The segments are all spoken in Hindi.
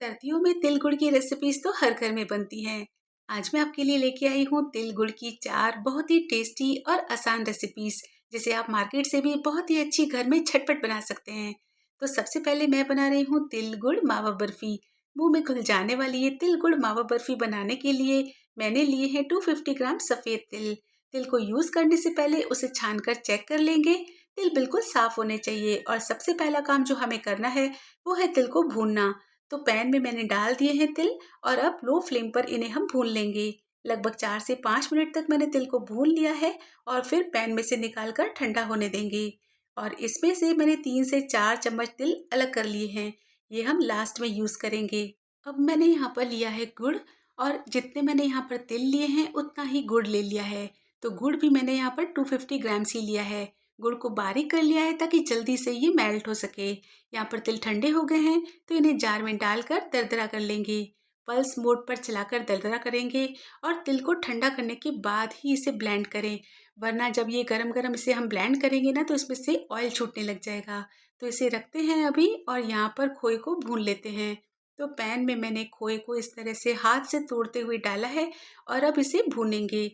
सर्दियों में तिल गुड़ की रेसिपीज तो हर घर में बनती हैं। आज मैं आपके लिए लेके आई हूँ तिल गुड़ की 4 बहुत ही टेस्टी और आसान रेसिपीज, जिसे आप मार्केट से भी बहुत ही अच्छी घर में झटपट बना सकते हैं। तो सबसे पहले मैं बना रही हूँ तिल गुड़ मावा बर्फी। मुंह में घुल जाने वाली ये तिल गुड़ मावा बर्फी बनाने के लिए मैंने लिए हैं 250 ग्राम सफेद तिल। तिल को यूज करने से पहले उसे छानकर चेक कर लेंगे। तिल बिल्कुल साफ होने चाहिए और सबसे पहला काम जो हमें करना है वो है तिल को भूनना। तो पैन में मैंने डाल दिए हैं तिल और अब लो फ्लेम पर इन्हें हम भून लेंगे। लगभग 4 से 5 मिनट तक मैंने तिल को भून लिया है और फिर पैन में से निकाल कर ठंडा होने देंगे। और इसमें से मैंने 3 से 4 चम्मच तिल अलग कर लिए हैं। ये हम लास्ट में यूज करेंगे। अब मैंने यहाँ पर लिया है गुड़, और जितने मैंने यहाँ पर तिल लिए हैं उतना ही गुड़ ले लिया है। तो गुड़ भी मैंने यहाँ पर 250 ग्राम्स ही लिया है। गुड़ को बारीक कर लिया है ताकि जल्दी से ये मेल्ट हो सके। यहाँ पर तिल ठंडे हो गए हैं तो इन्हें जार में डालकर दरदरा कर लेंगे। पल्स मोड पर चलाकर दरदरा करेंगे और तिल को ठंडा करने के बाद ही इसे ब्लेंड करें, वरना जब ये गरम गरम इसे हम ब्लेंड करेंगे ना तो इसमें से ऑयल छूटने लग जाएगा। तो इसे रखते हैं अभी और यहाँ पर खोए को भून लेते हैं। तो पैन में मैंने खोए को इस तरह से हाथ से तोड़ते हुए डाला है और अब इसे भूनेंगे।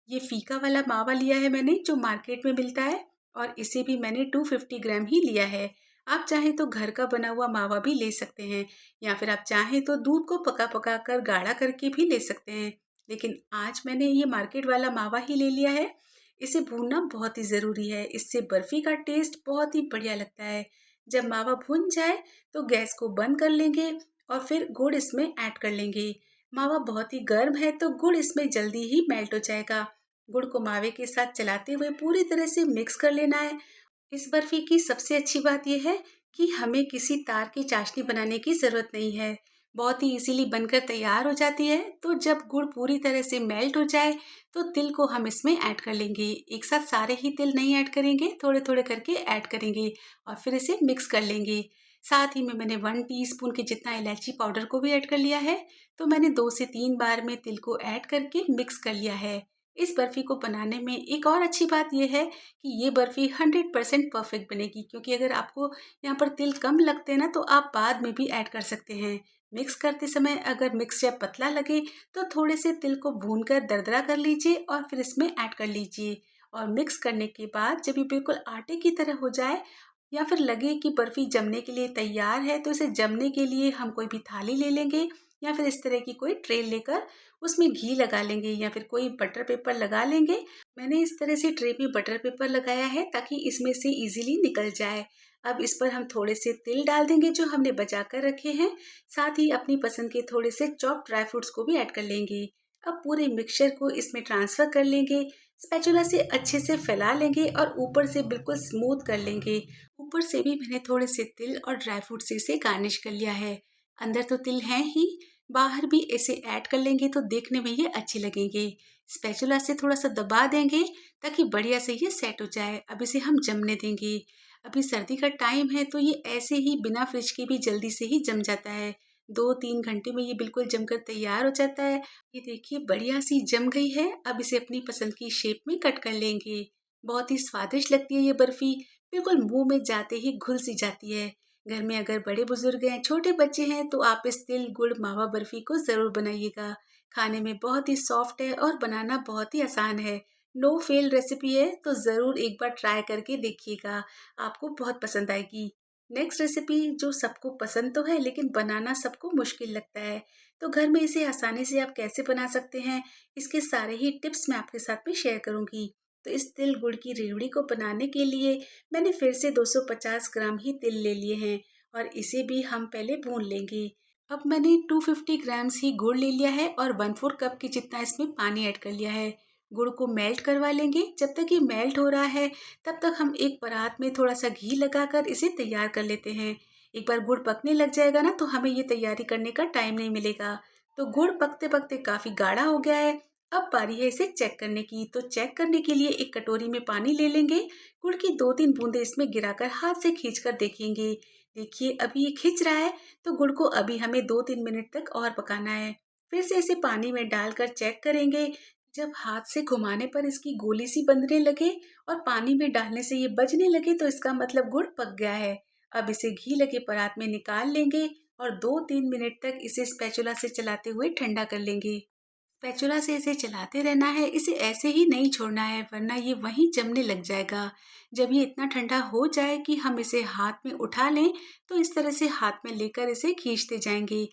ये फीका वाला मावा लिया है मैंने, जो मार्केट में मिलता है, और इसे भी मैंने 250 ग्राम ही लिया है। आप चाहें तो घर का बना हुआ मावा भी ले सकते हैं, या फिर आप चाहें तो दूध को पका पका कर गाढ़ा करके भी ले सकते हैं। लेकिन आज मैंने ये मार्केट वाला मावा ही ले लिया है। इसे भूनना बहुत ही ज़रूरी है, इससे बर्फ़ी का टेस्ट बहुत ही बढ़िया लगता है। जब मावा भुन जाए तो गैस को बंद कर लेंगे और फिर गुड़ इसमें ऐड कर लेंगे। मावा बहुत ही गर्म है तो गुड़ इसमें जल्दी ही मेल्ट हो जाएगा। गुड़ को मावे के साथ चलाते हुए पूरी तरह से मिक्स कर लेना है। इस बर्फी की सबसे अच्छी बात यह है कि हमें किसी तार की चाशनी बनाने की ज़रूरत नहीं है। बहुत ही इजीली बनकर तैयार हो जाती है। तो जब गुड़ पूरी तरह से मेल्ट हो जाए तो तिल को हम इसमें ऐड कर लेंगे। एक साथ सारे ही तिल नहीं ऐड करेंगे, थोड़े थोड़े करके ऐड करेंगे और फिर इसे मिक्स कर लेंगे। साथ ही में मैंने 1 टीस्पून के जितना इलायची पाउडर को भी ऐड कर लिया है। तो मैंने 2 से 3 बार में तिल को ऐड करके मिक्स कर लिया है। इस बर्फी को बनाने में एक और अच्छी बात यह है कि ये बर्फ़ी 100% परफेक्ट बनेगी, क्योंकि अगर आपको यहाँ पर तिल कम लगते हैं ना तो आप बाद में भी ऐड कर सकते हैं। मिक्स करते समय अगर मिक्सचर पतला लगे तो थोड़े से तिल को भूनकर दरदरा कर लीजिए और फिर इसमें ऐड कर लीजिए। और मिक्स करने के बाद जब ये बिल्कुल आटे की तरह हो जाए या फिर लगे कि बर्फ़ी जमने के लिए तैयार है, तो इसे जमने के लिए हम कोई भी थाली ले लेंगे या फिर इस तरह की कोई ट्रे लेकर उसमें घी लगा लेंगे या फिर कोई बटर पेपर लगा लेंगे। मैंने इस तरह से ट्रे में बटर पेपर लगाया है ताकि इसमें से इजीली निकल जाए। अब इस पर हम थोड़े से तिल डाल देंगे जो हमने बचा कर रखे हैं। साथ ही अपनी पसंद के थोड़े से चॉप ड्राई फ्रूट्स को भी ऐड कर लेंगे। अब पूरे मिक्सचर को इसमें ट्रांसफ़र कर लेंगे। स्पैचुला से अच्छे से फैला लेंगे और ऊपर से बिल्कुल स्मूथ कर लेंगे। ऊपर से भी मैंने थोड़े से तिल और ड्राई फ्रूट से इसे गार्निश कर लिया है। अंदर तो तिल हैं ही, बाहर भी इसे ऐड कर लेंगे तो देखने में ये अच्छे लगेंगे। स्पैचुला से थोड़ा सा दबा देंगे ताकि बढ़िया से ये सेट हो जाए। अब इसे हम जमने देंगे। अभी सर्दी का टाइम है तो ये ऐसे ही बिना फ्रिज के भी जल्दी से ही जम जाता है। 2-3 घंटे में ये बिल्कुल जमकर तैयार हो जाता है। ये देखिए बढ़िया सी जम गई है। अब इसे अपनी पसंद की शेप में कट कर लेंगे। बहुत ही स्वादिष्ट लगती है ये बर्फी, बिल्कुल मुंह में जाते ही घुल सी जाती है। घर में अगर बड़े बुजुर्ग हैं, छोटे बच्चे हैं, तो आप इस तिल गुड़ मावा बर्फी को ज़रूर बनाइएगा। खाने में बहुत ही सॉफ्ट है और बनाना बहुत ही आसान है। नो फेल रेसिपी है तो ज़रूर एक बार ट्राई करके देखिएगा, आपको बहुत पसंद आएगी। नेक्स्ट रेसिपी जो सबको पसंद तो है लेकिन बनाना सबको मुश्किल लगता है, तो घर में इसे आसानी से आप कैसे बना सकते हैं, इसके सारे ही टिप्स मैं आपके साथ में शेयर करूंगी। तो इस तिल गुड़ की रेवड़ी को बनाने के लिए मैंने फिर से 250 ग्राम ही तिल ले लिए हैं और इसे भी हम पहले भून लेंगे। अब मैंने 250 ग्राम्स ही गुड़ ले लिया है और 1/4 कप के जितना इसमें पानी ऐड कर लिया है। गुड़ को मेल्ट करवा लेंगे। जब तक ये मेल्ट हो रहा है तब तक हम एक परात में थोड़ा सा घी लगाकर इसे तैयार कर लेते हैं। एक बार गुड़ पकने लग जाएगा ना तो हमें ये तैयारी करने का टाइम नहीं मिलेगा। तो गुड़ पकते पकते काफ़ी गाढ़ा हो गया है। अब बारी है इसे चेक करने की। तो चेक करने के लिए एक कटोरी में पानी ले लेंगे। गुड़ की 2-3 बूंदे इसमें गिराकर हाथ से खींचकर देखेंगे। देखिए अभी ये खिंच रहा है, तो गुड़ को अभी हमें 2-3 मिनट तक और पकाना है। फिर से इसे पानी में डालकर चेक करेंगे। जब हाथ से घुमाने पर इसकी गोली सी बनने लगे और पानी में डालने से ये बजने लगे तो इसका मतलब गुड़ पक गया है। अब इसे घी लगे परात में निकाल लेंगे और 2-3 मिनट तक इसे स्पैचुला से चलाते हुए ठंडा कर लेंगे। स्पैचुला से इसे चलाते रहना है, इसे ऐसे ही नहीं छोड़ना है वरना ये वहीं जमने लग जाएगा। जब ये इतना ठंडा हो जाए कि हम इसे हाथ में उठा लें, तो इस तरह से हाथ में लेकर इसे खींचते जाएंगे।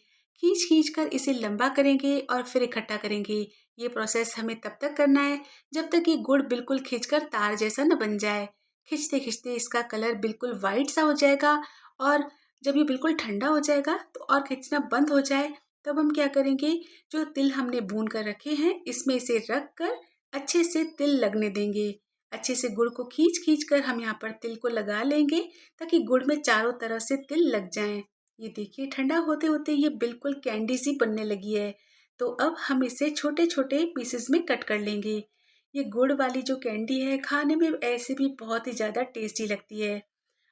खींच कर इसे लंबा करेंगे और फिर इकट्ठा करेंगे। ये प्रोसेस हमें तब तक करना है जब तक ये गुड़ बिल्कुल खिंचकर तार जैसा न बन जाए। खिंचते खिंचते इसका कलर बिल्कुल वाइट सा हो जाएगा और जब ये बिल्कुल ठंडा हो जाएगा तो और खिंचना बंद हो जाए, तब हम क्या करेंगे, जो तिल हमने भून कर रखे हैं इसमें इसे रख कर अच्छे से तिल लगने देंगे। अच्छे से गुड़ को खींच खींच कर हम यहाँ पर तिल को लगा लेंगे ताकि गुड़ में चारों तरफ से तिल लग जाएं। ये देखिए ठंडा होते होते ये बिल्कुल कैंडी सी बनने लगी है। तो अब हम इसे छोटे छोटे पीसेस में कट कर लेंगे। ये गुड़ वाली जो कैंडी है खाने में ऐसे भी बहुत ही ज़्यादा टेस्टी लगती है।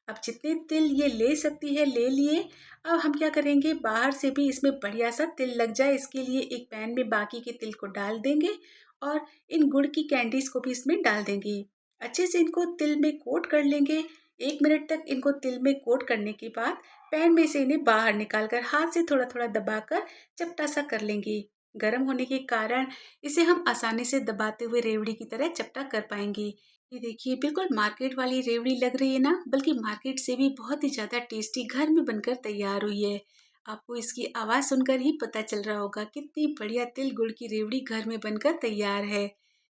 अब जितने तिल ये ले सकती है ले लिए। अब हम क्या करेंगे, बाहर से भी इसमें बढ़िया सा तिल लग जाए इसके लिए एक पैन में बाकी के तिल को डाल देंगे और इन गुड़ की कैंडीज को भी इसमें डाल देंगे। अच्छे से इनको तिल में कोट कर लेंगे। 1 मिनट तक इनको तिल में कोट करने के बाद पैन में से इन्हें बाहर निकाल कर हाथ से थोड़ा थोड़ा दबाकर चपटा सा कर लेंगे। गर्म होने के कारण इसे हम आसानी से दबाते हुए रेवड़ी की तरह चपटा कर पाएंगे। ये देखिए बिल्कुल मार्केट वाली रेवड़ी लग रही है ना, बल्कि मार्केट से भी बहुत ही ज़्यादा टेस्टी घर में बनकर तैयार हुई है। आपको इसकी आवाज़ सुनकर ही पता चल रहा होगा कितनी बढ़िया तिल गुड़ की रेवड़ी घर में बनकर तैयार है।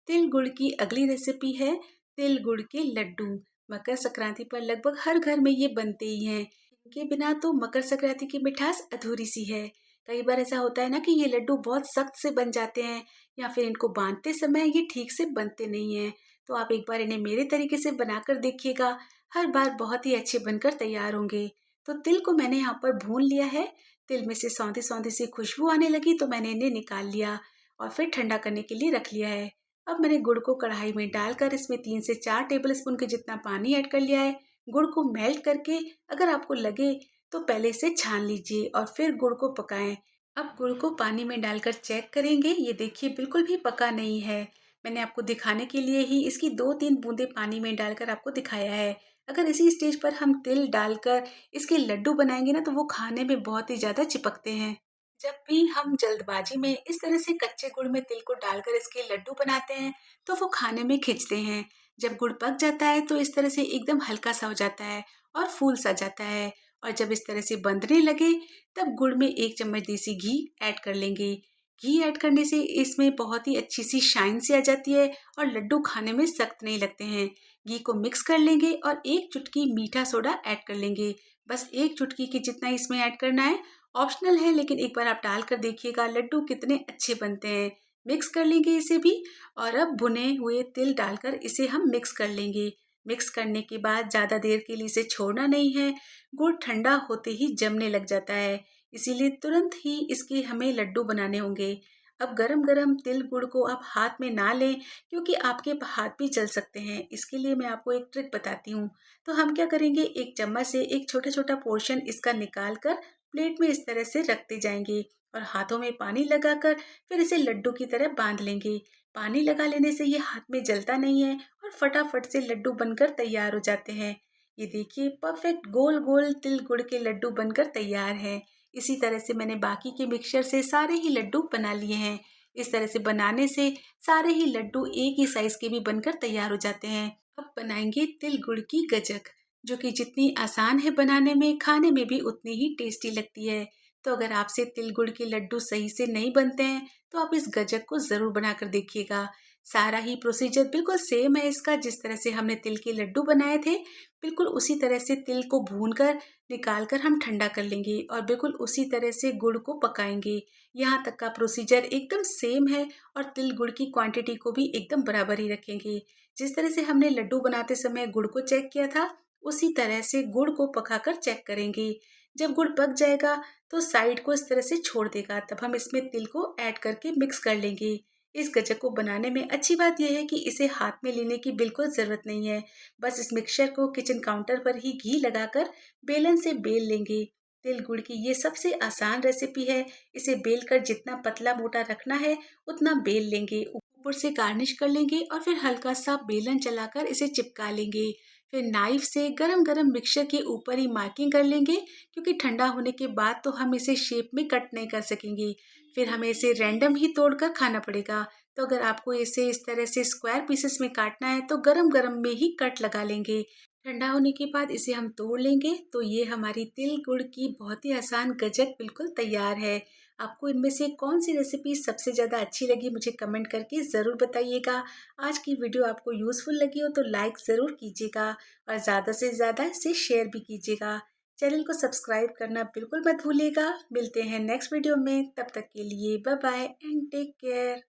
तिल गुड़ की अगली रेसिपी है तिल गुड़ के लड्डू। मकर संक्रांति पर लगभग हर घर में ये बनते ही हैं। इनके बिना तो मकर संक्रांति की मिठास अधूरी सी है। कई बार ऐसा होता है ना कि ये लड्डू बहुत सख्त से बन जाते हैं या फिर इनको बांधते समय ये ठीक से बनते नहीं हैं। तो आप एक बार इन्हें मेरे तरीके से बनाकर देखिएगा, हर बार बहुत ही अच्छे बनकर तैयार होंगे। तो तिल को मैंने यहाँ पर भून लिया है। तिल में से सौंधी सौंधी सी खुशबू आने लगी तो मैंने इन्हें निकाल लिया और फिर ठंडा करने के लिए रख लिया है। अब मैंने गुड़ को कढ़ाई में डालकर इसमें 3 से 4 टेबल स्पून के जितना पानी ऐड कर लिया है। गुड़ को मेल्ट करके अगर आपको लगे तो पहले से छान लीजिए और फिर गुड़ को पकाएं। अब गुड़ को पानी में डालकर चेक करेंगे। ये देखिए बिल्कुल भी पका नहीं है। मैंने आपको दिखाने के लिए ही इसकी 2-3 बूंदे पानी में डालकर आपको दिखाया है। अगर इसी स्टेज पर हम तिल डालकर इसके लड्डू बनाएंगे ना तो वो खाने में बहुत ही ज़्यादा चिपकते हैं। जब भी हम जल्दबाजी में इस तरह से कच्चे गुड़ में तिल को डालकर इसके लड्डू बनाते हैं तो वो खाने में खिंचते हैं। जब गुड़ पक जाता है तो इस तरह से एकदम हल्का सा हो जाता है और फूल सा जाता है। और जब इस तरह से बंधने लगे तब गुड़ में 1 चम्मच देसी घी ऐड कर लेंगे। घी ऐड करने से इसमें बहुत ही अच्छी सी शाइन सी आ जाती है और लड्डू खाने में सख्त नहीं लगते हैं। घी को मिक्स कर लेंगे और 1 चुटकी मीठा सोडा ऐड कर लेंगे। बस 1 चुटकी के जितना इसमें ऐड करना है, ऑप्शनल है लेकिन एक बार आप डाल कर देखिएगा लड्डू कितने अच्छे बनते हैं। मिक्स कर लेंगे इसे भी और अब भुने हुए तिल डालकर इसे हम मिक्स कर लेंगे। मिक्स करने के बाद ज़्यादा देर के लिए इसे छोड़ना नहीं है। गुड़ ठंडा होते ही जमने लग जाता है, इसीलिए तुरंत ही इसके हमें लड्डू बनाने होंगे। अब गरम गरम तिल गुड़ को आप हाथ में ना लें क्योंकि आपके हाथ भी जल सकते हैं। इसके लिए मैं आपको एक ट्रिक बताती हूँ। तो हम क्या करेंगे, एक चम्मच से एक छोटा छोटा पोर्शन इसका निकाल कर प्लेट में इस तरह से रखते जाएंगे और हाथों में पानी लगाकर फिर इसे लड्डू की तरह बांध लेंगे। पानी लगा लेने से ये हाथ में जलता नहीं है और फटाफट से लड्डू बनकर तैयार हो जाते हैं। ये देखिए परफेक्ट गोल गोल तिल गुड़ के लड्डू बनकर तैयार है। इसी तरह से मैंने बाकी के मिक्सचर से सारे ही लड्डू बना लिए हैं। इस तरह से बनाने से सारे ही लड्डू एक ही साइज के भी बनकर तैयार हो जाते हैं। अब बनाएंगे तिल गुड़ की गजक, जो कि जितनी आसान है बनाने में खाने में भी उतनी ही टेस्टी लगती है। तो अगर आपसे तिल गुड़ के लड्डू सही से नहीं बनते हैं तो आप इस गजक को ज़रूर बनाकर देखिएगा। सारा ही प्रोसीजर बिल्कुल सेम है इसका, जिस तरह से हमने तिल के लड्डू बनाए थे बिल्कुल उसी तरह से तिल को भून कर निकाल कर हम ठंडा कर लेंगे और बिल्कुल उसी तरह से गुड़ को पकाएंगे। यहाँ तक का प्रोसीजर एकदम सेम है और तिल गुड़ की क्वांटिटी को भी एकदम बराबर ही रखेंगे। जिस तरह से हमने लड्डू बनाते समय गुड़ को चेक किया था उसी तरह से गुड़ को पकाकर चेक करेंगे। जब गुड़ पक जाएगा तो साइड को इस तरह से छोड़ देगा, तब हम इसमें तिल को ऐड करके मिक्स कर लेंगे। इस गजक को बनाने में अच्छी बात यह है कि इसे हाथ में लेने की बिल्कुल ज़रूरत नहीं है। बस इस मिक्सचर को किचन काउंटर पर ही घी लगाकर बेलन से बेल लेंगे। तिल गुड़ की ये सबसे आसान रेसिपी है। इसे बेल कर जितना पतला मोटा रखना है उतना बेल लेंगे, ऊपर से गार्निश कर लेंगे और फिर हल्का सा बेलन चलाकर इसे चिपका लेंगे। फिर नाइफ से गरम गरम मिक्सचर के ऊपर ही मार्किंग कर लेंगे, क्योंकि ठंडा होने के बाद तो हम इसे शेप में कट नहीं कर सकेंगे। फिर हमें इसे रैंडम ही तोड़कर खाना पड़ेगा। तो अगर आपको इसे इस तरह से स्क्वायर पीसेस में काटना है तो गरम गरम में ही कट लगा लेंगे। ठंडा होने के बाद इसे हम तोड़ लेंगे। तो ये हमारी तिल गुड़ की बहुत ही आसान गजक बिल्कुल तैयार है। आपको इनमें से कौन सी रेसिपी सबसे ज़्यादा अच्छी लगी, मुझे कमेंट करके ज़रूर बताइएगा। आज की वीडियो आपको यूज़फुल लगी हो तो लाइक ज़रूर कीजिएगा और ज़्यादा से ज़्यादा इसे शेयर भी कीजिएगा। चैनल को सब्सक्राइब करना बिल्कुल मत भूलिएगा। मिलते हैं नेक्स्ट वीडियो में, तब तक के लिए bye bye and take care.